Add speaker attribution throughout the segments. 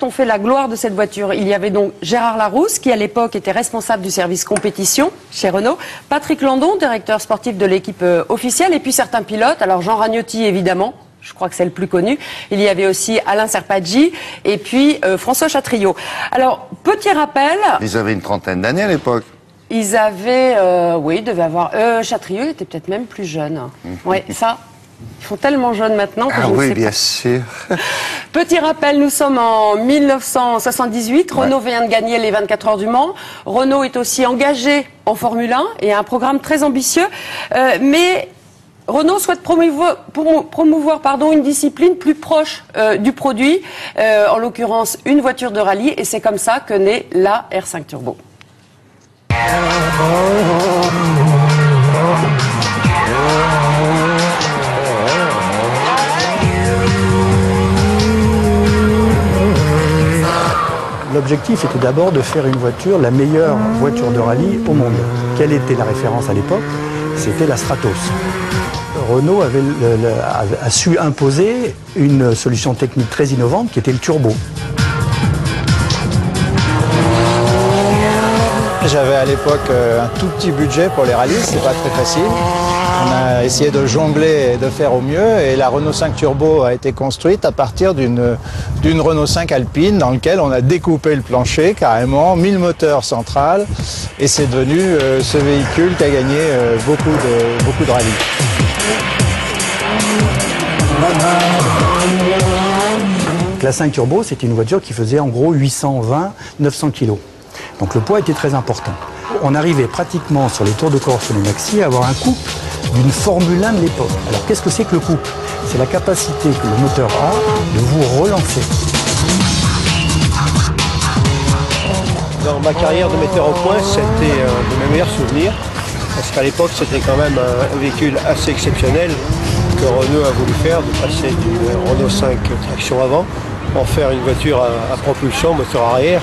Speaker 1: On fait la gloire de cette voiture. Il y avait donc Gérard Larousse, qui à l'époque était responsable du service compétition chez Renault, Patrick Landon, directeur sportif de l'équipe officielle, et puis certains pilotes. Alors Jean Ragnotti, évidemment, je crois que c'est le plus connu. Il y avait aussi Alain Serpaggi et puis François Chatriot. Alors, petit rappel...
Speaker 2: Ils avaient une trentaine d'années à l'époque.
Speaker 1: Ils avaient... oui, ils devaient avoir... Chatriot était peut-être même plus jeune. Oui, ça... Ils sont tellement jeunes maintenant que je ne sais
Speaker 2: bien
Speaker 1: pas.
Speaker 2: sûr.
Speaker 1: Petit rappel, nous sommes en 1978. Renault vient de gagner les 24 heures du Mans. Renault est aussi engagé en Formule 1 et a un programme très ambitieux. Mais Renault souhaite promouvoir une discipline plus proche du produit, en l'occurrence une voiture de rallye. Et c'est comme ça que naît la R5 Turbo.
Speaker 3: L'objectif était d'abord de faire une voiture, la meilleure voiture de rallye au monde. Quelle était la référence à l'époque? C'était la Stratos. Renault a su imposer une solution technique très innovante qui était le turbo.
Speaker 4: J'avais à l'époque un tout petit budget pour les rallyes, c'est pas très facile. On a essayé de jongler et de faire au mieux et la Renault 5 Turbo a été construite à partir d'une Renault 5 Alpine dans laquelle on a découpé le plancher carrément, mis le moteur central et c'est devenu ce véhicule qui a gagné beaucoup de rallyes.
Speaker 3: La 5 Turbo, c'était une voiture qui faisait en gros 820-900 kg. Donc le poids était très important. On arrivait pratiquement sur les tours de Corse, sur les maxi, à avoir un couple d'une Formule 1 de l'époque. Alors qu'est-ce que c'est que le couple? C'est la capacité que le moteur a de vous relancer.
Speaker 5: Dans ma carrière de metteur au point, c'était un de mes meilleurs souvenirs. Parce qu'à l'époque, c'était quand même un véhicule assez exceptionnel que Renault a voulu faire, de passer du Renault 5 traction avant, en faire une voiture à propulsion, moteur arrière,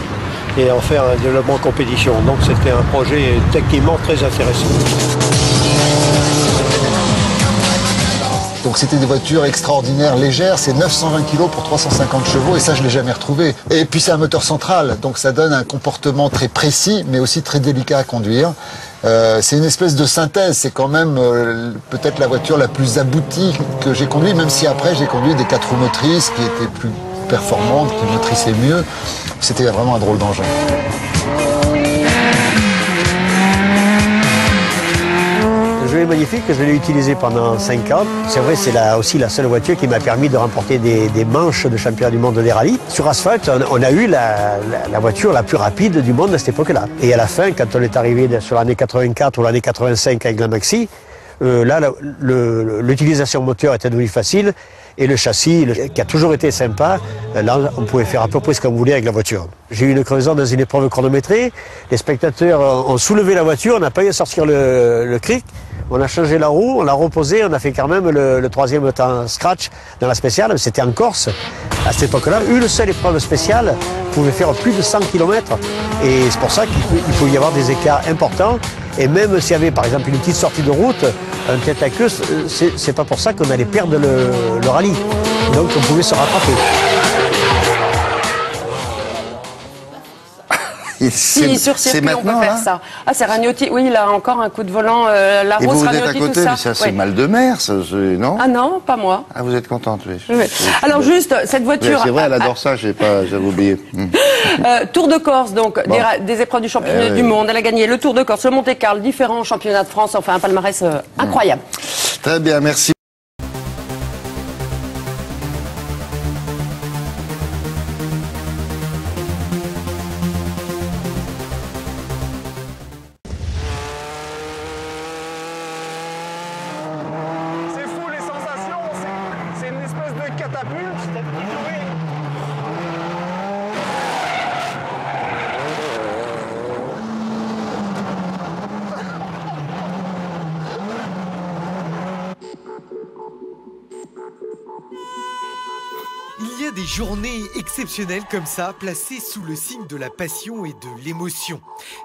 Speaker 5: et en faire un développement compétition. Donc c'était un projet techniquement très intéressant.
Speaker 6: Donc c'était des voitures extraordinaires, légères, c'est 920 kg pour 350 chevaux et ça je l'ai jamais retrouvé. Et puis c'est un moteur central, donc ça donne un comportement très précis mais aussi très délicat à conduire. C'est une espèce de synthèse, c'est quand même peut-être la voiture la plus aboutie que j'ai conduite, même si après j'ai conduit des 4 roues motrices qui étaient plus performantes, qui motrisaient mieux. C'était vraiment un drôle d'engin.
Speaker 5: Le jeu est magnifique, je l'ai utilisé pendant 5 ans. C'est vrai, c'est aussi la seule voiture qui m'a permis de remporter des manches de championnat du monde des rallyes. Sur asphalte, on a eu la voiture la plus rapide du monde à cette époque-là. Et à la fin, quand on est arrivé sur l'année 84 ou l'année 85 avec la Maxi, là, l'utilisation moteur était devenue facile et le châssis, qui a toujours été sympa, là, on pouvait faire à peu près ce qu'on voulait avec la voiture. J'ai eu une crevaison dans une épreuve chronométrée, les spectateurs ont soulevé la voiture, on n'a pas eu à sortir le cric, on a changé la roue, on l'a reposée, on a fait quand même le troisième temps scratch dans la spéciale, c'était en Corse. À cette époque-là, une seule épreuve spéciale pouvait faire plus de 100 km et c'est pour ça qu'il faut y avoir des écarts importants. Et même s'il y avait par exemple une petite sortie de route, un tête à queue, c'est pas pour ça qu'on allait perdre le rallye. Donc on pouvait se rattraper.
Speaker 1: Si, sur circuit, on peut faire ça. Ah, c'est Ragnotti. Oui, il a encore un coup de volant.
Speaker 2: Et vous êtes à
Speaker 1: Ragnotti,
Speaker 2: côté,
Speaker 1: tout ça.
Speaker 2: mais ça c'est mal de mer, ça, non?
Speaker 1: Ah non, pas moi.
Speaker 2: Ah, vous êtes contente, oui.
Speaker 1: Oui. Alors juste, cette voiture...
Speaker 2: C'est vrai, elle adore ça, j'avais oublié.
Speaker 1: Tour de Corse, donc des épreuves du championnat du monde. Elle a gagné le Tour de Corse, le Monte-Carlo, différents championnats de France, enfin un palmarès incroyable.
Speaker 2: Très bien, merci.
Speaker 7: C'est fou les sensations, c'est une espèce de catapulte.
Speaker 8: a des journées exceptionnelles comme ça, placées sous le signe de la passion et de l'émotion.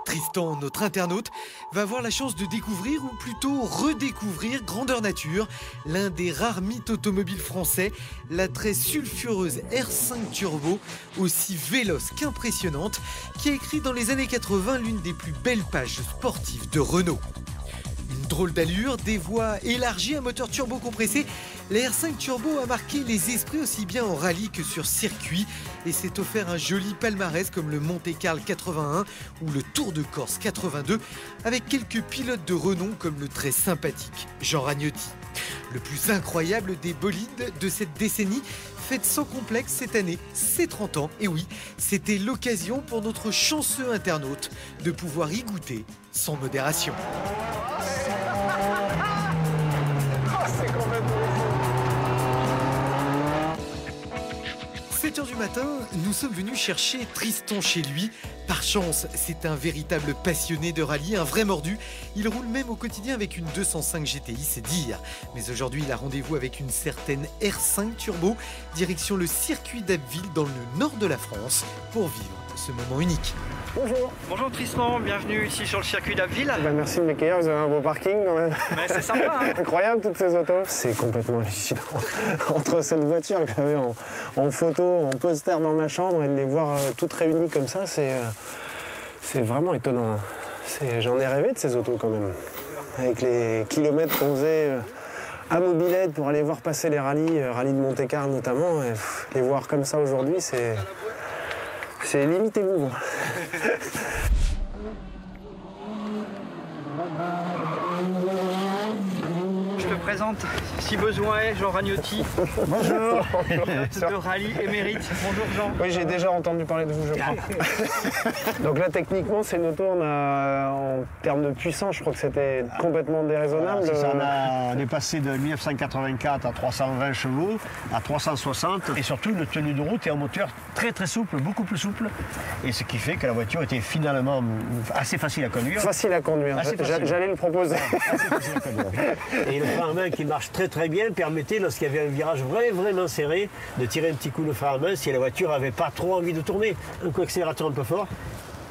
Speaker 8: Tristan, notre internaute, va avoir la chance de découvrir, ou plutôt redécouvrir, Grandeur Nature, l'un des rares mythes automobiles français, la très sulfureuse R5 Turbo, aussi véloce qu'impressionnante, qui a écrit dans les années 80 l'une des plus belles pages sportives de Renault. Une drôle d'allure, des voies élargies, un moteur turbo compressé, la R5 Turbo a marqué les esprits aussi bien en rallye que sur circuit et s'est offert un joli palmarès comme le Monte-Carlo 81 ou le Tour de Corse 82 avec quelques pilotes de renom comme le très sympathique Jean Ragnotti. Le plus incroyable des bolides de cette décennie fête sans complexe cette année ses 30 ans. Et oui, c'était l'occasion pour notre chanceux internaute de pouvoir y goûter sans modération.
Speaker 7: C'est complètement fou.
Speaker 8: 7h du matin, nous sommes venus chercher Tristan chez lui. Par chance, c'est un véritable passionné de rallye, un vrai mordu. Il roule même au quotidien avec une 205 GTI, c'est dire. Mais aujourd'hui, il a rendez-vous avec une certaine R5 Turbo, direction le circuit d'Abbeville dans le nord de la France, pour vivre ce moment unique.
Speaker 9: Bonjour.
Speaker 10: Bonjour Tristan, bienvenue ici sur le circuit d'Abbeville.
Speaker 9: Merci de m'accueillir, vous avez un beau parking quand même.
Speaker 10: Mais c'est sympa hein.
Speaker 9: Incroyable toutes ces autos. C'est complètement hallucinant. Entre cette voiture que j'avais en photo, en poster dans ma chambre et de les voir toutes réunies comme ça, c'est vraiment étonnant. J'en ai rêvé de ces autos quand même. Avec les kilomètres qu'on faisait à Mobilette pour aller voir passer les rallyes, rallye de Monte-Carlo notamment, et les voir comme ça aujourd'hui, c'est limite émouvant.
Speaker 10: Je te présente, si besoin est, Jean Ragnotti.
Speaker 9: Bonjour.
Speaker 10: De rallye émérite. Bonjour Jean.
Speaker 9: Oui, j'ai déjà entendu parler de vous, je crois. Donc là, techniquement, c'est une auto, en termes de puissance, je crois que c'était complètement déraisonnable.
Speaker 5: Voilà, c'est ça, on est passé de 1984 à 320 chevaux, à 360, et surtout une tenue de route et un moteur très très souple, beaucoup plus souple, et ce qui fait que la voiture était finalement assez facile à conduire.
Speaker 9: Facile à conduire, j'allais le proposer.
Speaker 5: Assez facile à conduire. Et le frein à main qui marche très très bien permettait, lorsqu'il y avait un virage vraiment serré, de tirer un petit coup de frein à main si la voiture n'avait pas trop envie de tourner. Un coup d'accélérateur un peu fort.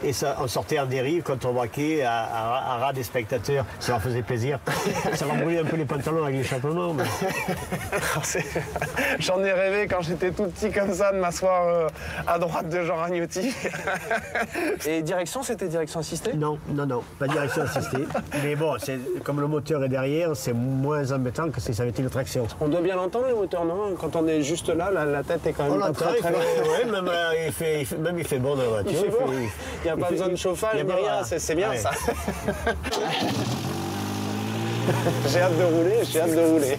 Speaker 5: Et ça, on sortait en dérive quand on braquait à ras des spectateurs. Ça leur faisait plaisir. Ça leur brûlait un peu les pantalons avec l'échappement. Mais...
Speaker 9: J'en ai rêvé quand j'étais tout petit comme ça de m'asseoir à droite de Jean Ragnotti. Et direction, c'était direction assistée?
Speaker 5: Non, pas direction assistée. Mais bon, comme le moteur est derrière, c'est moins embêtant que si ça avait été une traction.
Speaker 9: On doit bien l'entendre le moteur, non? Quand on est juste là, la tête est quand même très
Speaker 5: loin. Oui, même il fait bon dans la voiture.
Speaker 9: Il n'y a pas besoin de chauffage, ni rien, c'est bien ça. J'ai hâte de rouler.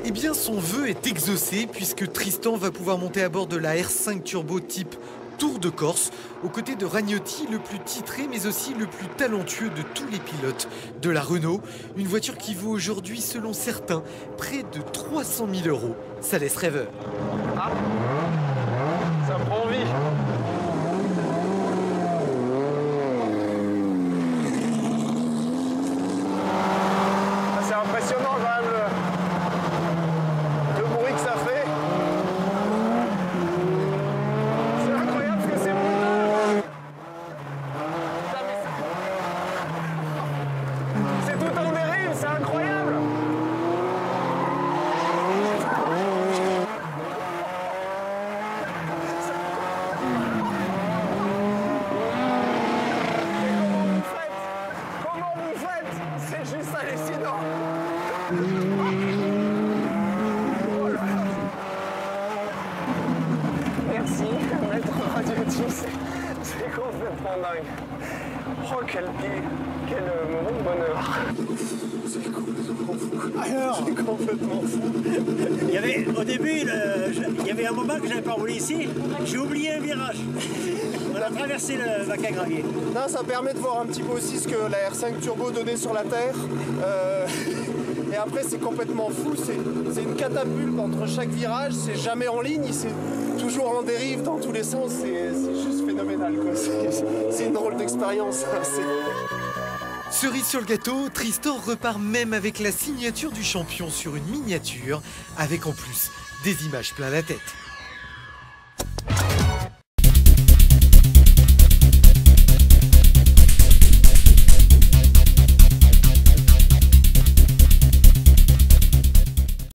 Speaker 8: Eh bien, son vœu est exaucé puisque Tristan va pouvoir monter à bord de la R5 Turbo type Tour de Corse, aux côtés de Ragnotti, le plus titré mais aussi le plus talentueux de tous les pilotes de la Renault. Une voiture qui vaut aujourd'hui, selon certains, près de 300 000 €. Ça laisse rêveur.
Speaker 9: Ah, ça me prend envie. C'est impressionnant quand même le bruit que ça fait. C'est incroyable ce que c'est brutal. C'est tout en dérive, c'est incroyable. Comment vous faites? C'est juste hallucinant. Merci, maître Ragnotti, c'est complètement dingue. Oh, quel moment de bonheur. C'est complètement fou. Alors, c'est complètement fou.
Speaker 5: Au début, il y avait un moment que j'avais pas roulé ici, j'ai oublié un virage. On a traversé le bac à gravier.
Speaker 9: Non, ça permet de voir un petit peu aussi ce que la R5 Turbo donnait sur la terre. Et après, c'est complètement fou. C'est une catapulte entre chaque virage. C'est jamais en ligne. C'est toujours en dérive dans tous les sens. C'est juste phénoménal, quoi. C'est une drôle d'expérience.
Speaker 8: Cerise sur le gâteau, Tristan repart même avec la signature du champion sur une miniature, avec en plus des images plein la tête.